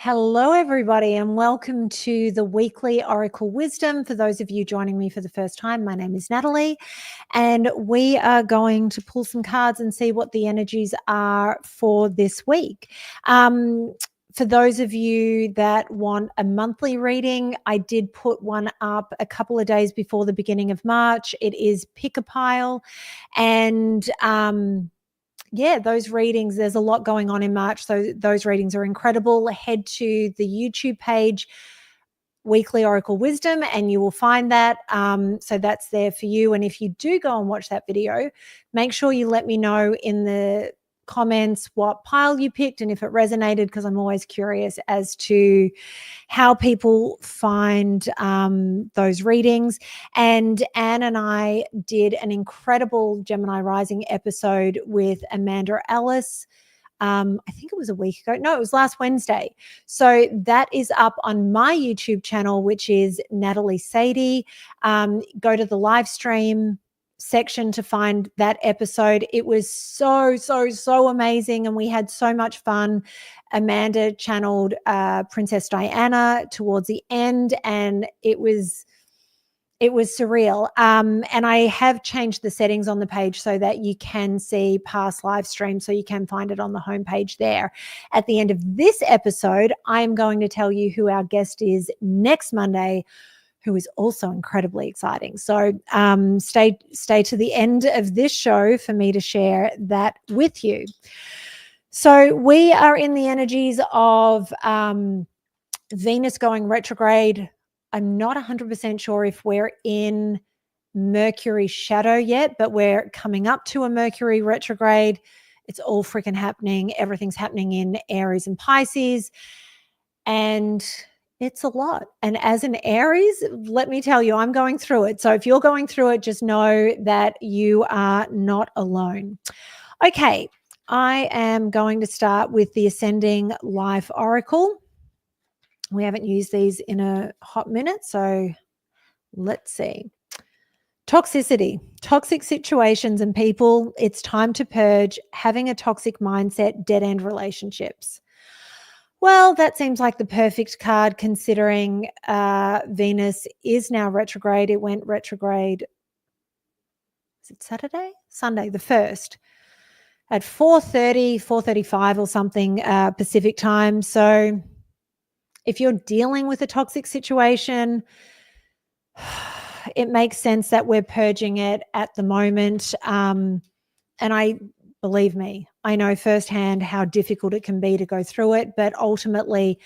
Hello, everybody, and welcome to the weekly Oracle Wisdom. For those of you joining me for the first time, my name is Natalie, and we are going to pull some cards and see what the energies are for this week. For those of you that want a monthly reading, I did put one up a couple of days before the beginning of March. It is Pick a Pile, and those readings, there's a lot going on in March. So those readings are incredible. Head to the YouTube page, Weekly Oracle Wisdom, and you will find that. So that's there for you. And if you do go and watch that video, make sure you let me know in the comments what pile you picked and if it resonated, because I'm always curious as to how people find those readings. And Anne and I did an incredible Gemini Rising episode with Amanda Ellis. I think it was a week ago. No, it was last Wednesday. So that is up on my YouTube channel, which is Natalie Sadie. Go to the live stream section to find that episode. It was so amazing, and we had so much fun. Amanda channeled Princess Diana towards the end, and it was surreal. And I have changed the settings on the page so that you can see past live streams, so you can find it on the homepage there. At the end of this episode, I am going to tell you who our guest is next Monday, who is also incredibly exciting. So stay to the end of this show for me to share that with you. So we are in the energies of Venus going retrograde. I'm not 100% sure if we're in Mercury shadow yet, but we're coming up to a Mercury retrograde. It's all freaking happening. Everything's happening in Aries and Pisces, and it's a lot. And as an Aries, let me tell you, I'm going through it. So if you're going through it, just know that you are not alone. Okay, I am going to start with the Ascending Life Oracle. We haven't used these in a hot minute, so let's see. Toxicity, toxic situations and people. It's time to purge. Having a toxic mindset, dead-end relationships. Well, that seems like the perfect card, considering Venus is now retrograde. It went retrograde, is it Saturday? Sunday, the 1st, at 4:30, 4:35 or something Pacific time. So if you're dealing with a toxic situation, it makes sense that we're purging it at the moment. And believe me, I know firsthand how difficult it can be to go through it, but ultimately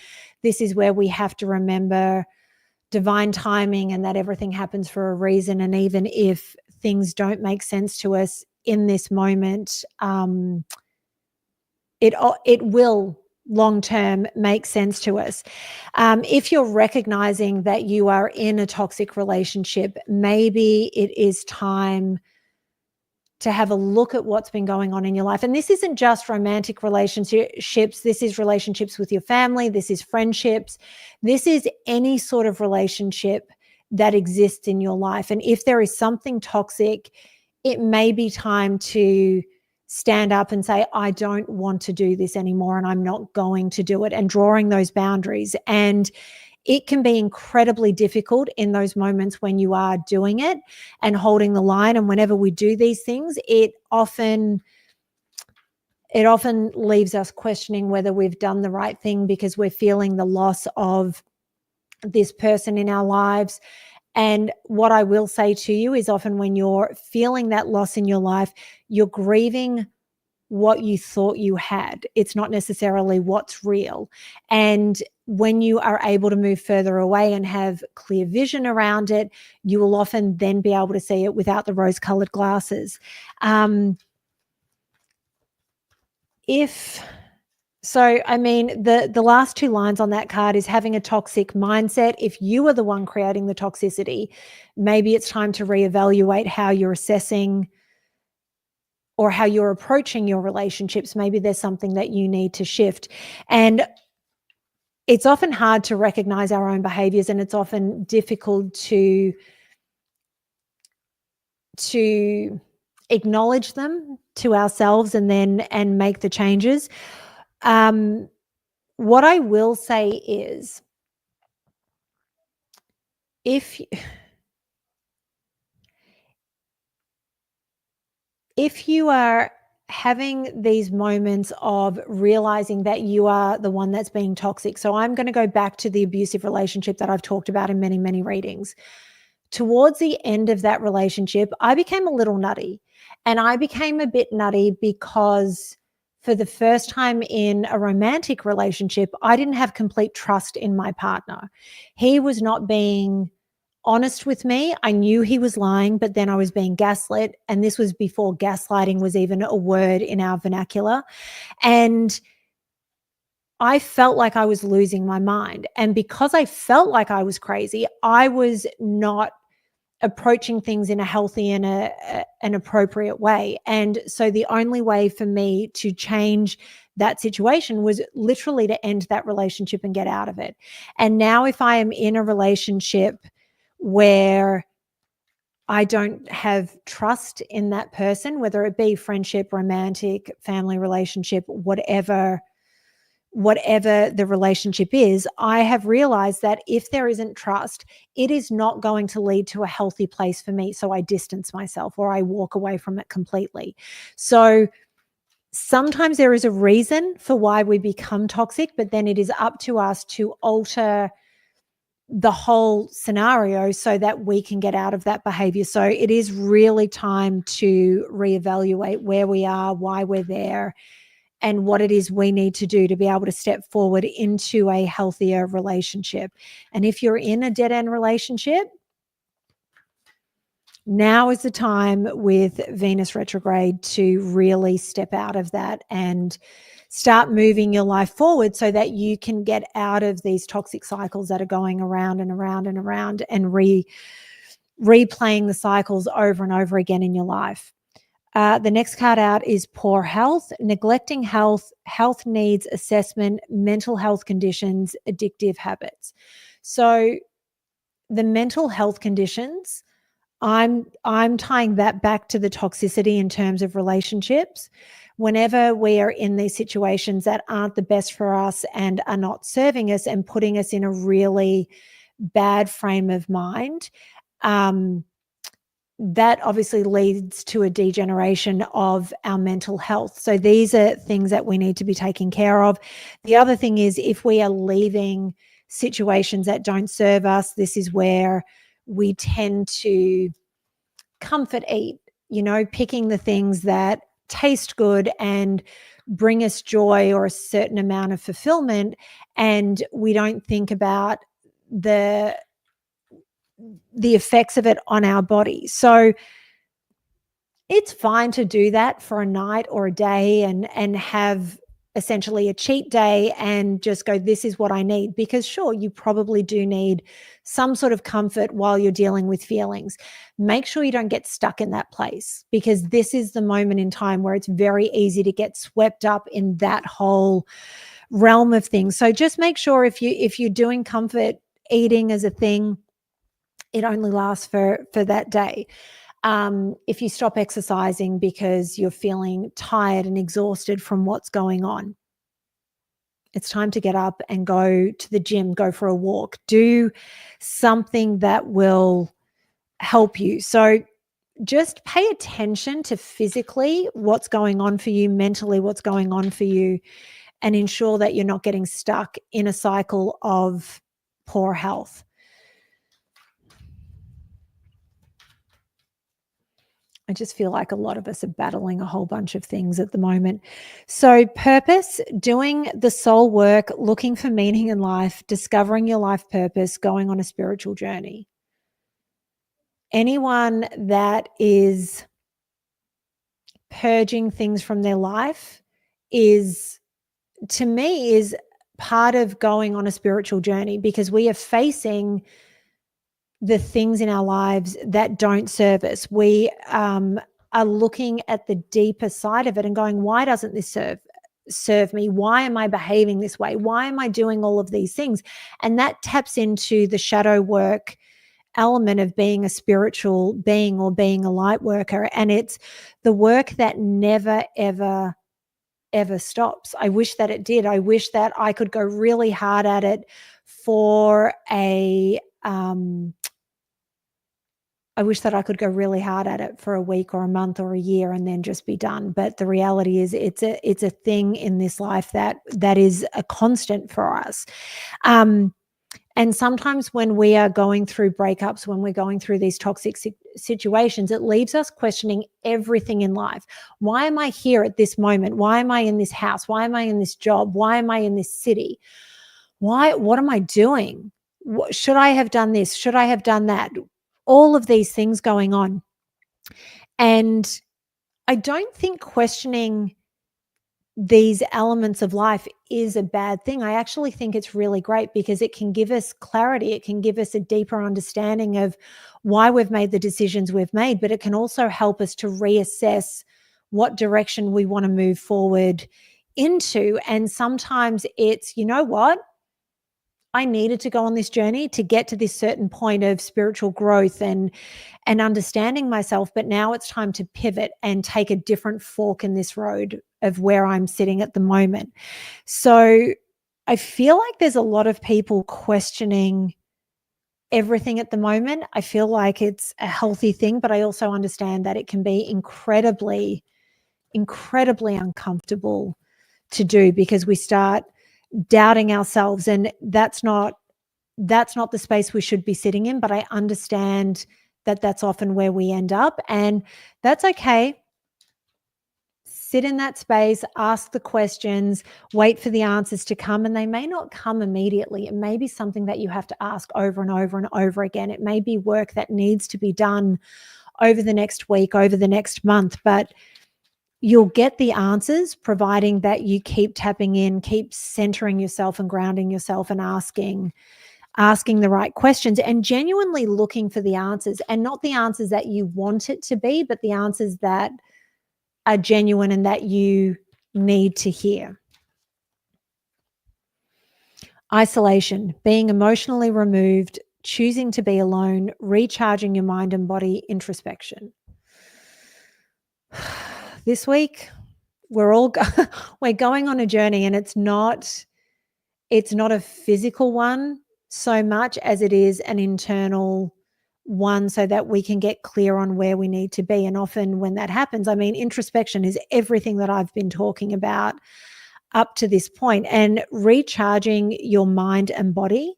this is where we have to remember divine timing and that everything happens for a reason. And even if things don't make sense to us in this moment, it will long-term make sense to us. If you're recognizing that you are in a toxic relationship, maybe it is time to have a look at what's been going on in your life. And this isn't just romantic relationships. This is relationships with your family. This is friendships. This is any sort of relationship that exists in your life. And if there is something toxic, it may be time to stand up and say, I don't want to do this anymore, and I'm not going to do it, and drawing those boundaries. And it can be incredibly difficult in those moments when you are doing it and holding the line. And whenever we do these things, it often leaves us questioning whether we've done the right thing, because we're feeling the loss of this person in our lives. And what I will say to you is, often when you're feeling that loss in your life, you're grieving what you thought you had. It's not necessarily what's real. And when you are able to move further away and have clear vision around it, you will often then be able to see it without the rose-colored glasses. The last two lines on that card is having a toxic mindset. If you are the one creating the toxicity, maybe it's time to reevaluate how you're assessing or how you're approaching your relationships. Maybe there's something that you need to shift. And it's often hard to recognize our own behaviors, and it's often difficult to acknowledge them to ourselves and make the changes. what I will say is, if you are having these moments of realizing that you are the one that's being toxic. So I'm going to go back to the abusive relationship that I've talked about in many, many readings. Towards the end of that relationship, I became a little nutty. And I became a bit nutty because for the first time in a romantic relationship, I didn't have complete trust in my partner. He was not being honest with me. I knew he was lying, but then I was being gaslit. And this was before gaslighting was even a word in our vernacular. And I felt like I was losing my mind. And because I felt like I was crazy, I was not approaching things in a healthy and an appropriate way. And so the only way for me to change that situation was literally to end that relationship and get out of it. And now if I am in a relationship where I don't have trust in that person, whether it be friendship, romantic, family relationship, whatever the relationship is, I have realized that if there isn't trust, it is not going to lead to a healthy place for me. So I distance myself or I walk away from it completely. So sometimes there is a reason for why we become toxic, but then it is up to us to alter the whole scenario so that we can get out of that behavior. So it is really time to reevaluate where we are, why we're there, and what it is we need to do to be able to step forward into a healthier relationship. And if you're in a dead-end relationship, now is the time with Venus retrograde to really step out of that and start moving your life forward so that you can get out of these toxic cycles that are going around and around and around and replaying the cycles over and over again in your life. The next card out is poor health, neglecting health, health needs assessment, mental health conditions, addictive habits. So the mental health conditions, I'm tying that back to the toxicity in terms of relationships. Whenever we are in these situations that aren't the best for us and are not serving us and putting us in a really bad frame of mind, that obviously leads to a degeneration of our mental health. So these are things that we need to be taking care of. The other thing is, if we are leaving situations that don't serve us, this is where we tend to comfort eat, picking the things that taste good and bring us joy or a certain amount of fulfillment. And we don't think about the effects of it on our body. So it's fine to do that for a night or a day and have essentially a cheat day and just go, this is what I need. Because sure, you probably do need some sort of comfort while you're dealing with feelings. Make sure you don't get stuck in that place, because this is the moment in time where it's very easy to get swept up in that whole realm of things. So just make sure if you're doing comfort eating as a thing, it only lasts for that day. If you stop exercising because you're feeling tired and exhausted from what's going on, it's time to get up and go to the gym, go for a walk, do something that will help you. So just pay attention to physically what's going on for you, mentally what's going on for you, and ensure that you're not getting stuck in a cycle of poor health. I just feel like a lot of us are battling a whole bunch of things at the moment. So purpose, doing the soul work, looking for meaning in life, discovering your life purpose, going on a spiritual journey. Anyone that is purging things from their life is, to me, is part of going on a spiritual journey, because we are facing the things in our lives that don't serve us. We are looking at the deeper side of it and going, why doesn't this serve me? Why am I behaving this way? Why am I doing all of these things? And that taps into the shadow work element of being a spiritual being or being a light worker. And it's the work that never, ever ever stops. I wish that it did. I wish that I could go really hard at it for a I wish that I could go really hard at it for a week or a month or a year and then just be done. But the reality is it's a thing in this life that is a constant for us. And sometimes when we are going through breakups, when we're going through these toxic situations, it leaves us questioning everything in life. Why am I here at this moment? Why am I in this house? Why am I in this job? Why am I in this city? What am I doing? Should I have done this? Should I have done that? All of these things going on. And I don't think questioning these elements of life is a bad thing. I actually think it's really great because it can give us clarity. It can give us a deeper understanding of why we've made the decisions we've made, but it can also help us to reassess what direction we want to move forward into. And sometimes it's, you know what? I needed to go on this journey to get to this certain point of spiritual growth and understanding myself, but now it's time to pivot and take a different fork in this road of where I'm sitting at the moment. So I feel like there's a lot of people questioning everything at the moment. I feel like it's a healthy thing, but I also understand that it can be incredibly uncomfortable to do because we start doubting ourselves, and that's not the space we should be sitting in. But I understand that that's often where we end up, and that's okay. Sit in that space, ask the questions, wait for the answers to come, and they may not come immediately. It may be something that you have to ask over and over and over again. It may be work that needs to be done over the next week, over the next month, but you'll get the answers providing that you keep tapping in, keep centering yourself and grounding yourself and asking the right questions and genuinely looking for the answers, and not the answers that you want it to be, but the answers that are genuine and that you need to hear. Isolation, being emotionally removed, choosing to be alone, recharging your mind and body, introspection. This week, we're going on a journey, and it's not a physical one so much as it is an internal one, so that we can get clear on where we need to be. And often when that happens, I mean, introspection is everything that I've been talking about up to this point. And recharging your mind and body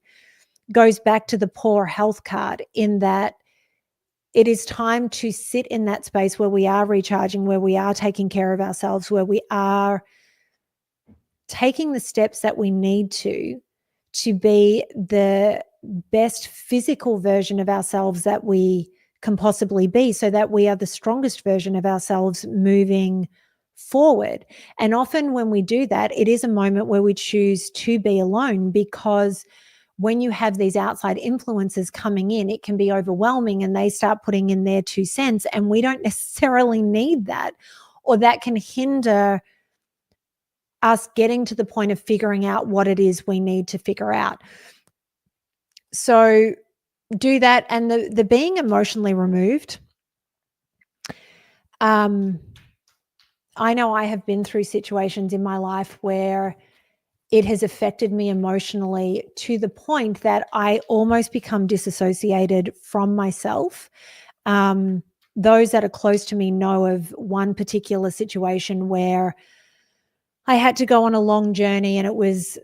goes back to the poor health card, in that it is time to sit in that space where we are recharging, where we are taking care of ourselves, where we are taking the steps that we need to be the best physical version of ourselves that we can possibly be, so that we are the strongest version of ourselves moving forward. And often when we do that, it is a moment where we choose to be alone, because when you have these outside influences coming in, it can be overwhelming, and they start putting in their 2 cents, and we don't necessarily need that, or that can hinder us getting to the point of figuring out what it is we need to figure out. So do that. And the being emotionally removed, I know I have been through situations in my life where it has affected me emotionally to the point that I almost become disassociated from myself. Those that are close to me know of one particular situation where I had to go on a long journey, and it was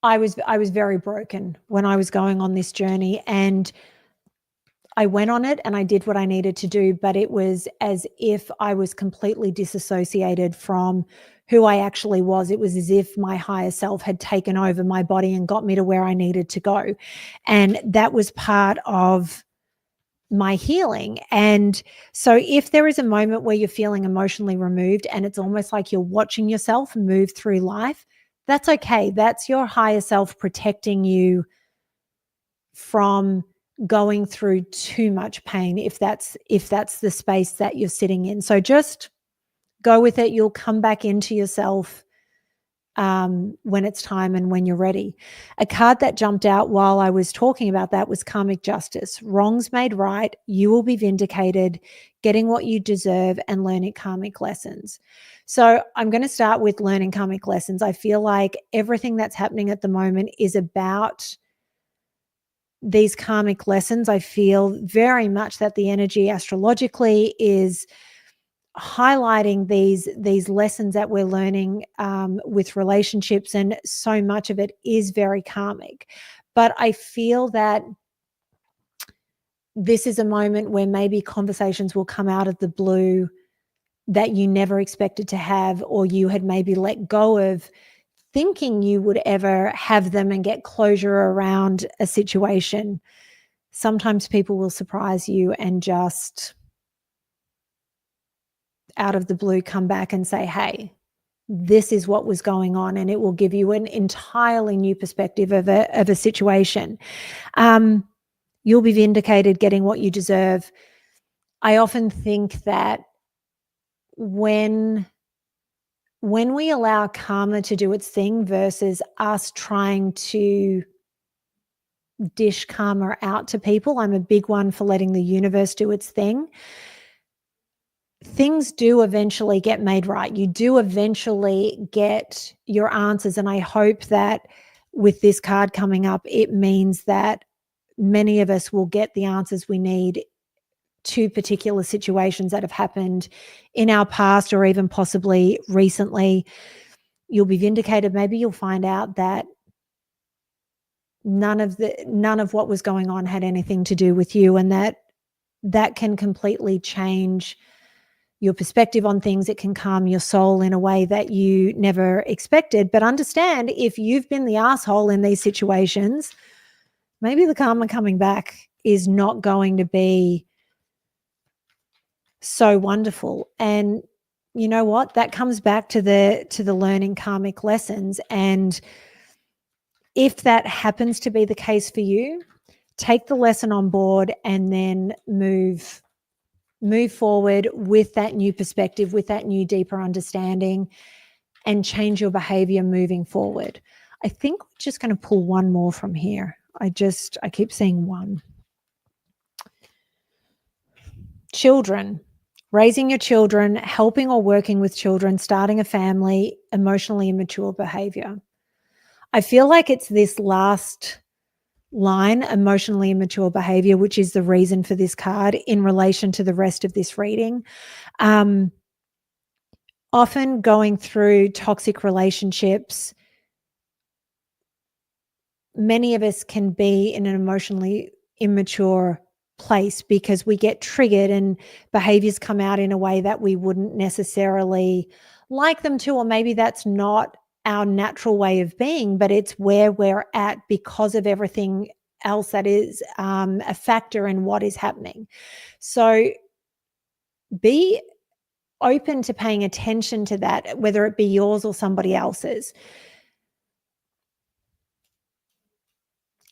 I was very broken when I was going on this journey, and I went on it and I did what I needed to do, but it was as if I was completely disassociated from who I actually was. It was as if my higher self had taken over my body and got me to where I needed to go. And that was part of my healing. And so if there is a moment where you're feeling emotionally removed and it's almost like you're watching yourself move through life, that's okay. That's your higher self protecting you from going through too much pain, if that's the space that you're sitting in. So just go with it. You'll come back into yourself when it's time and when you're ready. A card that jumped out while I was talking about that was karmic justice. Wrongs made right. You will be vindicated, getting what you deserve and learning karmic lessons. So I'm going to start with learning karmic lessons. I feel like everything that's happening at the moment is about these karmic lessons. I feel very much that the energy astrologically is highlighting these lessons that we're learning with relationships, and so much of it is very karmic. But I feel that this is a moment where maybe conversations will come out of the blue that you never expected to have, or you had maybe let go of thinking you would ever have them and get closure around a situation. Sometimes people will surprise you and just out of the blue come back and say, hey, this is what was going on, and it will give you an entirely new perspective of a situation. You'll be vindicated, getting what you deserve. I often think that when we allow karma to do its thing versus us trying to dish karma out to people, I'm a big one for letting the universe do its thing. Things do eventually get made right. You do eventually get your answers. And I hope that with this card coming up, it means that many of us will get the answers we need to particular situations that have happened in our past or even possibly recently. You'll be vindicated. Maybe you'll find out that none of what was going on had anything to do with you, and that can completely change your perspective on things. It can calm your soul in a way that you never expected. But understand, if you've been the asshole in these situations, maybe the karma coming back is not going to be so wonderful. And you know what? That comes back to the learning karmic lessons. And if that happens to be the case for you, take the lesson on board and then move forward with that new perspective, with that new deeper understanding, and change your behavior moving forward. I think we're just going to pull one more from here. I keep seeing one. Children, raising your children, helping or working with children, starting a family, emotionally immature behavior. I feel like it's this last line, emotionally immature behavior, which is the reason for this card in relation to the rest of this reading. Often going through toxic relationships, many of us can be in an emotionally immature place because we get triggered and behaviors come out in a way that we wouldn't necessarily like them to, or maybe that's not our natural way of being, but it's where we're at because of everything else that is a factor in what is happening. So be open to paying attention to that, whether it be yours or somebody else's.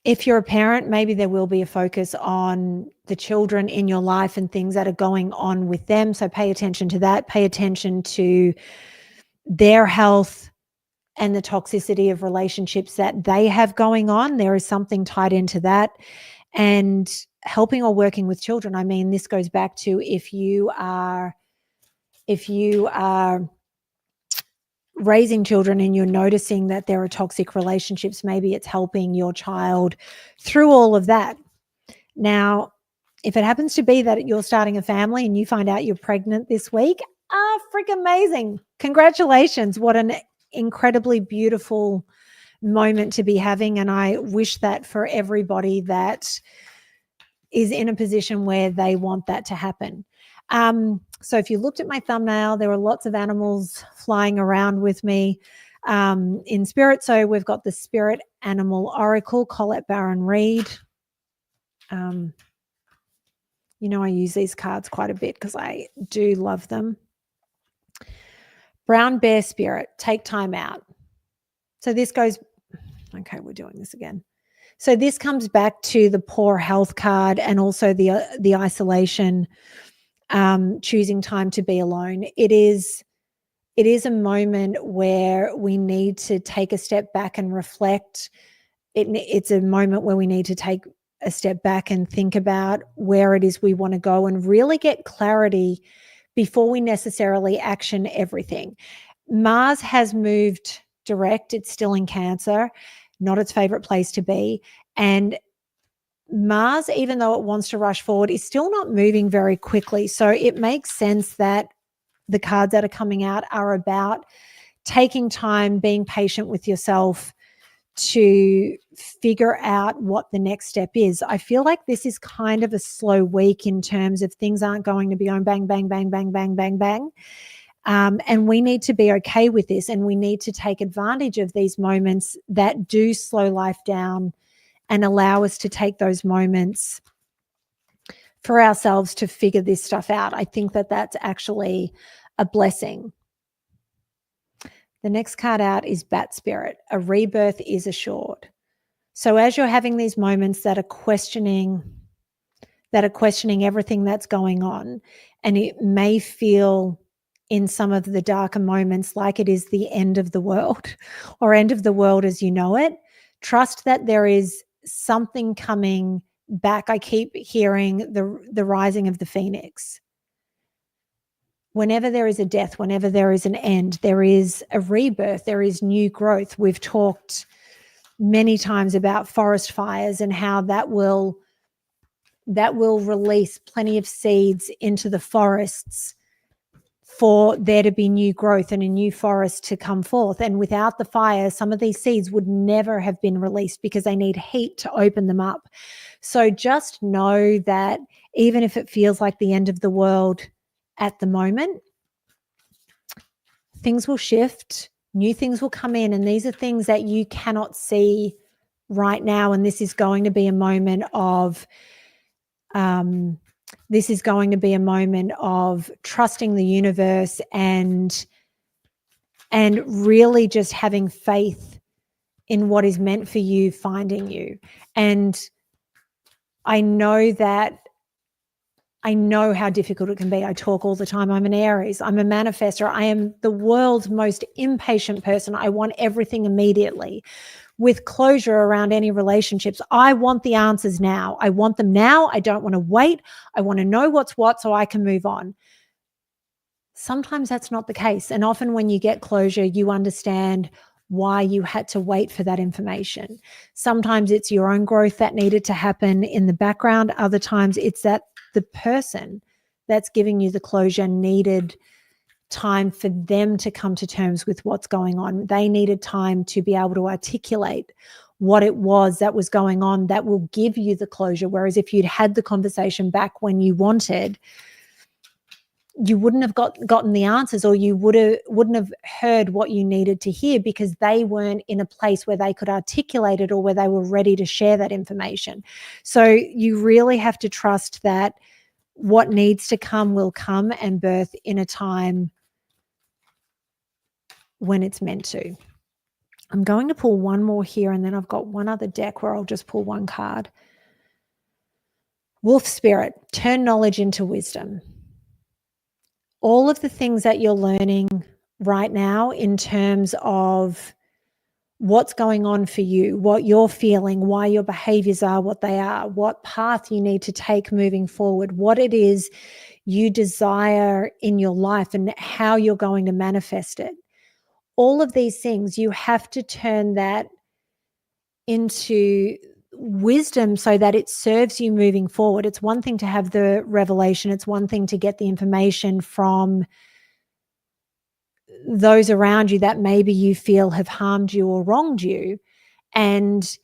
If you're a parent, maybe there will be a focus on the children in your life and things that are going on with them. So pay attention to that. Pay attention to their health and the toxicity of relationships that they have going on. There is something tied into that. And helping or working with children, I mean, this goes back to if you are raising children and you're noticing that there are toxic relationships, maybe it's helping your child through all of that. Now, if it happens to be that you're starting a family and you find out you're pregnant this week, freaking amazing. Congratulations. What an incredibly beautiful moment to be having. And I wish that for everybody that is in a position where they want that to happen. So if you looked at my thumbnail, there were lots of animals flying around with me in spirit. So we've got the Spirit Animal Oracle, Colette Baron-Reid. I use these cards quite a bit because I do love them. Brown Bear Spirit, take time out. So this goes, okay, we're doing this again. So this comes back to the poor health card and also the isolation, choosing time to be alone. It is it is a moment where we need to take a step back and reflect. It's a moment where we need to take a step back and think about where it is we want to go and really get clarity before we necessarily action everything. Mars has moved direct. It's still in Cancer, not its favorite place to be. And Mars, even though it wants to rush forward, is still not moving very quickly. So it makes sense that the cards that are coming out are about taking time, being patient with yourself to figure out what the next step is. I feel like this is kind of a slow week in terms of things aren't going to be on bang, bang, bang, bang, bang, bang, bang. And we need to be okay with this, and we need to take advantage of these moments that do slow life down and allow us to take those moments for ourselves to figure this stuff out. I think that that's actually a blessing. The next card out is Bat Spirit. A rebirth is assured. So as you're having these moments that are questioning everything that's going on, and it may feel in some of the darker moments like it is the end of the world or end of the world as you know it, trust that there is something coming back. I keep hearing the rising of the phoenix. Whenever there is a death, whenever there is an end, there is a rebirth, there is new growth. We've talked many times about forest fires and how that will release plenty of seeds into the forests for there to be new growth and a new forest to come forth. And without the fire, some of these seeds would never have been released because they need heat to open them up. So just know that even if it feels like the end of the world at the moment, things will shift, new things will come in, and these are things that you cannot see right now. And this is going to be a moment of trusting the universe and really just having faith in what is meant for you, finding you. And I know how difficult it can be. I talk all the time. I'm an Aries. I'm a manifestor. I am the world's most impatient person. I want everything immediately. With closure around any relationships, I want the answers now. I want them now. I don't want to wait. I want to know what's what so I can move on. Sometimes that's not the case. And often when you get closure, you understand why you had to wait for that information. Sometimes it's your own growth that needed to happen in the background. Other times it's that the person that's giving you the closure needed time for them to come to terms with what's going on. They needed time to be able to articulate what it was that was going on that will give you the closure. Whereas if you'd had the conversation back when you wanted, you wouldn't have gotten the answers, or you wouldn't have heard what you needed to hear because they weren't in a place where they could articulate it or where they were ready to share that information. So you really have to trust that what needs to come will come and birth in a time when it's meant to. I'm going to pull one more here, and then I've got one other deck where I'll just pull one card. Wolf Spirit, turn knowledge into wisdom. All of the things that you're learning right now in terms of what's going on for you, what you're feeling, why your behaviors are what they are, what path you need to take moving forward, what it is you desire in your life and how you're going to manifest it. All of these things, you have to turn that into wisdom so that it serves you moving forward. It's one thing to have the revelation. It's one thing to get the information from those around you that maybe you feel have harmed you or wronged you. And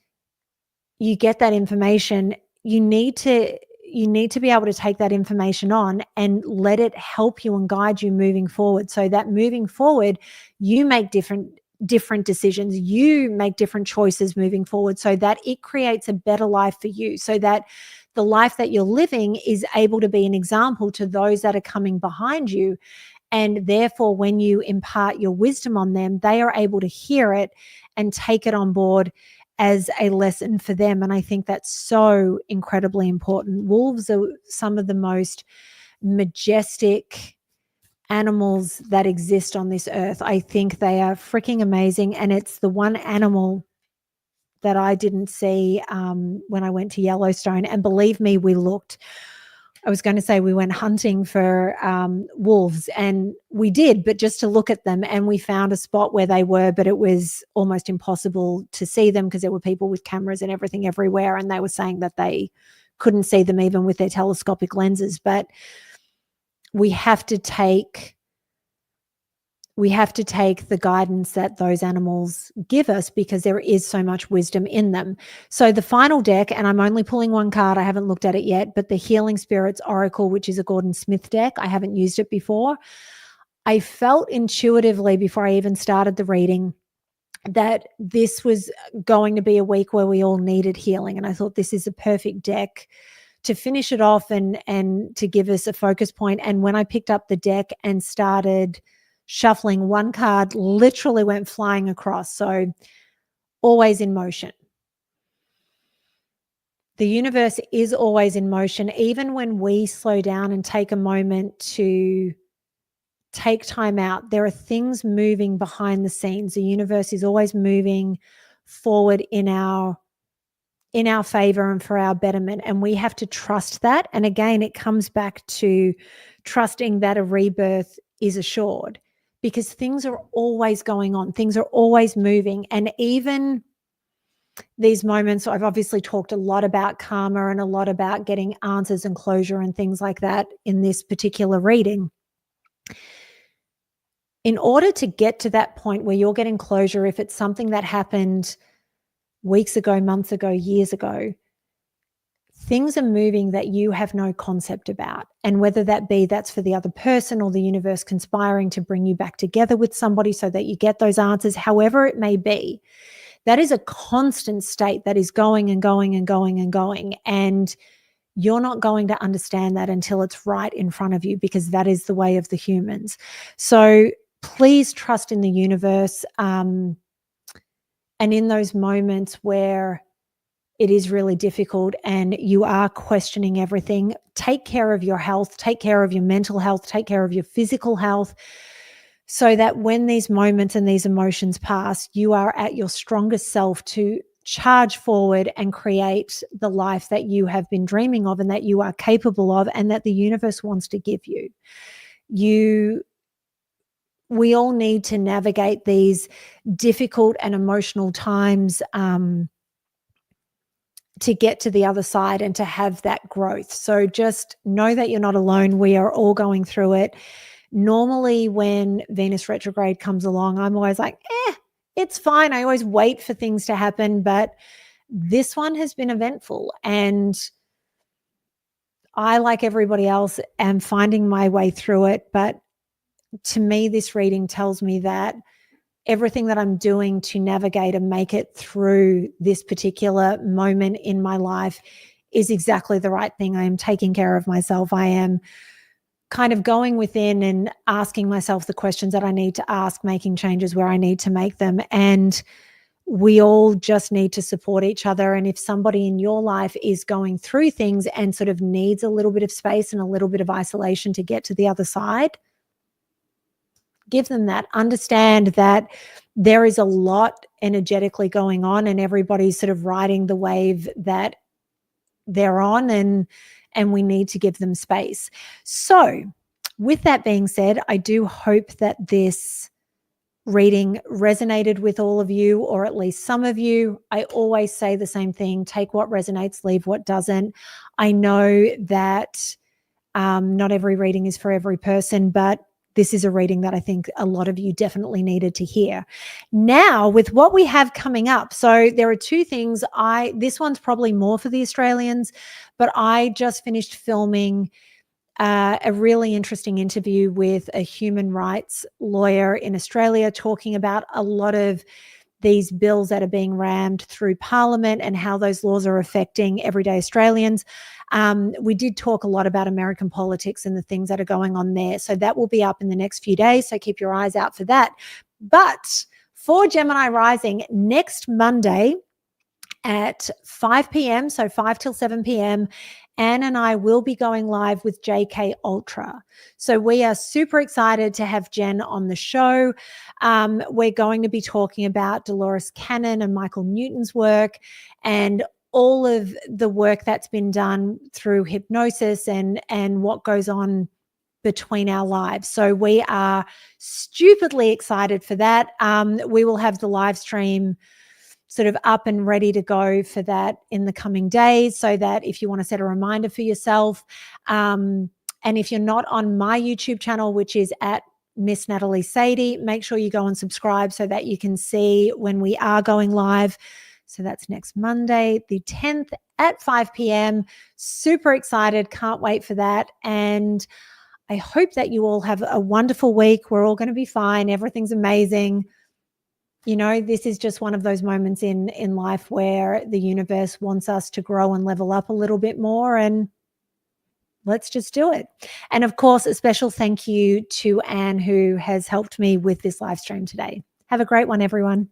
you get that information. You need to be able to take that information on and let it help you and guide you moving forward, so that moving forward, you make different decisions, you make different choices moving forward, so that it creates a better life for you, so that the life that you're living is able to be an example to those that are coming behind you. And therefore, when you impart your wisdom on them, they are able to hear it and take it on board as a lesson for them. And I think that's so incredibly important. Wolves are some of the most majestic animals that exist on this earth. I think they are freaking amazing. And it's the one animal that I didn't see when I went to Yellowstone. And believe me, we looked. I was going to say we went hunting for wolves, and we did, but just to look at them. And we found a spot where they were, but it was almost impossible to see them because there were people with cameras and everything everywhere. And they were saying that they couldn't see them even with their telescopic lenses. But we have to take the guidance that those animals give us because there is so much wisdom in them. So the final deck, and I'm only pulling one card, I haven't looked at it yet, but the Healing Spirits Oracle, which is a Gordon Smith deck. I haven't used it before. I felt intuitively before I even started the reading that this was going to be a week where we all needed healing. And I thought this is a perfect deck to finish it off and to give us a focus point. And when I picked up the deck and started shuffling, one card literally went flying across. So always in motion. The universe is always in motion. Even when we slow down and take a moment to take time out, there are things moving behind the scenes. The universe is always moving forward in our favor and for our betterment. And we have to trust that. And again, it comes back to trusting that a rebirth is assured, because things are always going on. Things are always moving. And even these moments, I've obviously talked a lot about karma and a lot about getting answers and closure and things like that in this particular reading. In order to get to that point where you're getting closure, if it's something that happened weeks ago, months ago, years ago, things are moving that you have no concept about. And whether that's for the other person or the universe conspiring to bring you back together with somebody so that you get those answers, however it may be, that is a constant state that is going and going and going and going. And you're not going to understand that until it's right in front of you, because that is the way of the humans. So please trust in the universe. And in those moments where it is really difficult and you are questioning everything, take care of your health, take care of your mental health, take care of your physical health, so that when these moments and these emotions pass, you are at your strongest self to charge forward and create the life that you have been dreaming of and that you are capable of and that the universe wants to give you. We all need to navigate these difficult and emotional times to get to the other side and to have that growth. So just know that you're not alone. We are all going through it. Normally when Venus retrograde comes along, I'm always like, it's fine. I always wait for things to happen, but this one has been eventful. And I, like everybody else, am finding my way through it. But to me, this reading tells me that everything that I'm doing to navigate and make it through this particular moment in my life is exactly the right thing. I am taking care of myself. I am kind of going within and asking myself the questions that I need to ask, making changes where I need to make them. And we all just need to support each other. And if somebody in your life is going through things and sort of needs a little bit of space and a little bit of isolation to get to the other side, give them that. Understand that there is a lot energetically going on and everybody's sort of riding the wave that they're on, and we need to give them space. So with that being said, I do hope that this reading resonated with all of you, or at least some of you. I always say the same thing: take what resonates, leave what doesn't. I know that not every reading is for every person, but this is a reading that I think a lot of you definitely needed to hear. Now, with what we have coming up, so there are two things. This one's probably more for the Australians, but I just finished filming a really interesting interview with a human rights lawyer in Australia, talking about a lot of these bills that are being rammed through Parliament and how those laws are affecting everyday Australians. We did talk a lot about American politics and the things that are going on there. So that will be up in the next few days. So keep your eyes out for that. But for Gemini Rising, next Monday at 5 p.m. So 5 till 7 p.m. Anne and I will be going live with JK Ultra. So we are super excited to have Jen on the show. We're going to be talking about Dolores Cannon and Michael Newton's work and all of the work that's been done through hypnosis and what goes on between our lives. So we are stupidly excited for that. We will have the live stream sort of up and ready to go for that in the coming days, so that if you want to set a reminder for yourself, and if you're not on my YouTube channel, which is at Miss Natalie Sadie, make sure you go and subscribe so that you can see when we are going live. So that's next Monday, the 10th at 5 p.m. Super excited. Can't wait for that. And I hope that you all have a wonderful week. We're all going to be fine. Everything's amazing. You know, this is just one of those moments in life where the universe wants us to grow and level up a little bit more, and let's just do it. And of course, a special thank you to Anne, who has helped me with this live stream today. Have a great one, everyone.